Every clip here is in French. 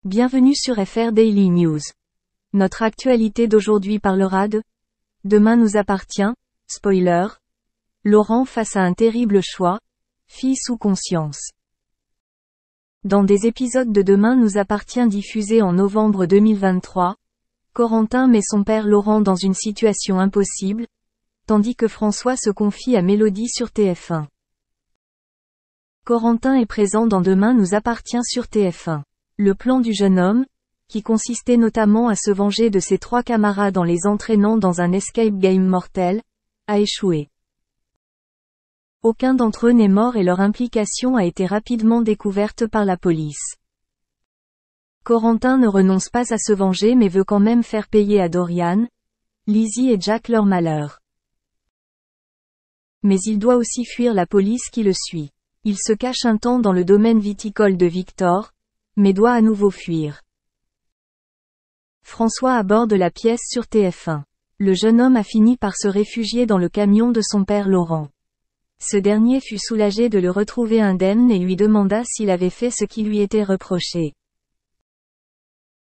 Bienvenue sur FR Daily News. Notre actualité d'aujourd'hui parlera de Demain nous appartient, spoiler. Laurent face à un terrible choix, fille sous conscience. Dans des épisodes de Demain nous appartient diffusés en novembre 2023, Corentin met son père Laurent dans une situation impossible, tandis que François se confie à Mélodie sur TF1. Corentin est présent dans Demain nous appartient sur TF1. Le plan du jeune homme, qui consistait notamment à se venger de ses 3 camarades en les entraînant dans un escape game mortel, a échoué. Aucun d'entre eux n'est mort et leur implication a été rapidement découverte par la police. Corentin ne renonce pas à se venger mais veut quand même faire payer à Dorian, Lizzie et Jack leur malheur. Mais il doit aussi fuir la police qui le suit. Il se cache un temps dans le domaine viticole de Victor, mais doit à nouveau fuir. François aborde la pièce sur TF1. Le jeune homme a fini par se réfugier dans le camion de son père Laurent. Ce dernier fut soulagé de le retrouver indemne et lui demanda s'il avait fait ce qui lui était reproché.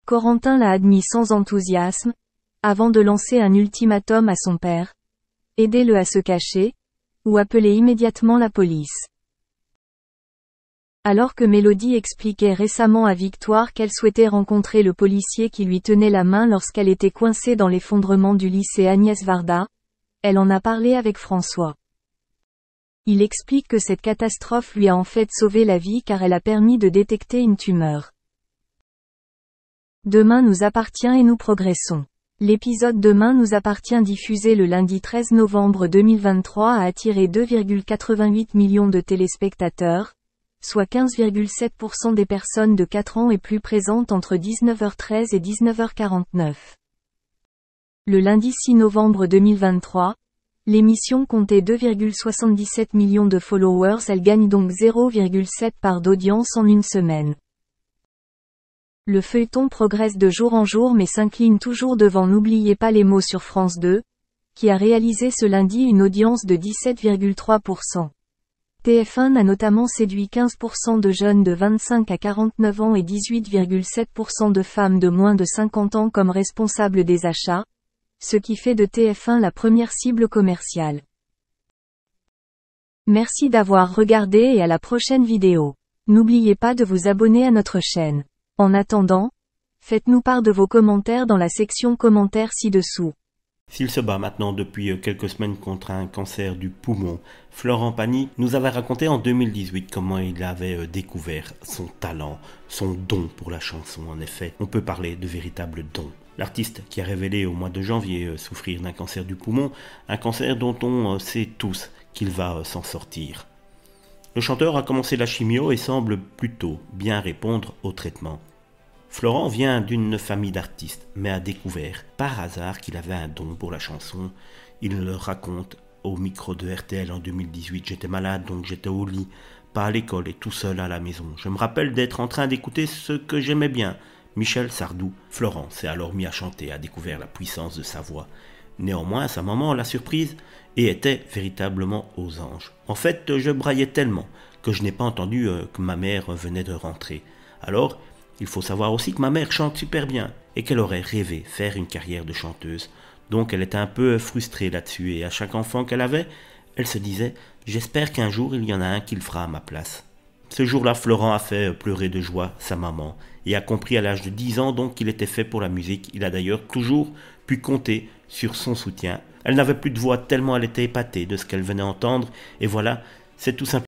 Corentin l'a admis sans enthousiasme, avant de lancer un ultimatum à son père. Aidez-le à se cacher, ou appelez immédiatement la police. Alors que Mélodie expliquait récemment à Victoire qu'elle souhaitait rencontrer le policier qui lui tenait la main lorsqu'elle était coincée dans l'effondrement du lycée Agnès Varda, elle en a parlé avec François. Il explique que cette catastrophe lui a en fait sauvé la vie car elle a permis de détecter une tumeur. Demain nous appartient et nous progressons. L'épisode Demain nous appartient diffusé le lundi 13 novembre 2023 a attiré 2,88 millions de téléspectateurs, soit 15,7% des personnes de 4 ans et plus présentes entre 19h13 et 19h49. Le lundi 6 novembre 2023, l'émission comptait 2,77 millions de followers, elle gagne donc 0,7 part d'audience en une semaine. Le feuilleton progresse de jour en jour mais s'incline toujours devant N'oubliez pas les mots sur France 2, qui a réalisé ce lundi une audience de 17,3%. TF1 a notamment séduit 15% de jeunes de 25 à 49 ans et 18,7% de femmes de moins de 50 ans comme responsables des achats, ce qui fait de TF1 la première cible commerciale. Merci d'avoir regardé et à la prochaine vidéo. N'oubliez pas de vous abonner à notre chaîne. En attendant, faites-nous part de vos commentaires dans la section commentaires ci-dessous. S'il se bat maintenant depuis quelques semaines contre un cancer du poumon, Florent Pagny nous avait raconté en 2018 comment il avait découvert son talent, son don pour la chanson. En effet, on peut parler de véritable don. L'artiste qui a révélé au mois de janvier souffrir d'un cancer du poumon, un cancer dont on sait tous qu'il va s'en sortir. Le chanteur a commencé la chimio et semble plutôt bien répondre au traitement. Florent vient d'une famille d'artistes, mais a découvert par hasard qu'il avait un don pour la chanson. Il le raconte au micro de RTL en 2018. J'étais malade, donc j'étais au lit, pas à l'école et tout seul à la maison. Je me rappelle d'être en train d'écouter ce que j'aimais bien, Michel Sardou. Florent s'est alors mis à chanter, a découvert la puissance de sa voix. Néanmoins, sa maman l'a surprise et était véritablement aux anges. En fait, je braillais tellement que je n'ai pas entendu que ma mère venait de rentrer. Alors, il faut savoir aussi que ma mère chante super bien et qu'elle aurait rêvé faire une carrière de chanteuse. Donc elle était un peu frustrée là-dessus et à chaque enfant qu'elle avait, elle se disait « J'espère qu'un jour il y en a un qui le fera à ma place ». Ce jour-là, Florent a fait pleurer de joie sa maman et a compris à l'âge de 10 ans donc qu'il était fait pour la musique. Il a d'ailleurs toujours pu compter sur son soutien. Elle n'avait plus de voix tellement elle était épatée de ce qu'elle venait entendre et voilà, c'est tout simplement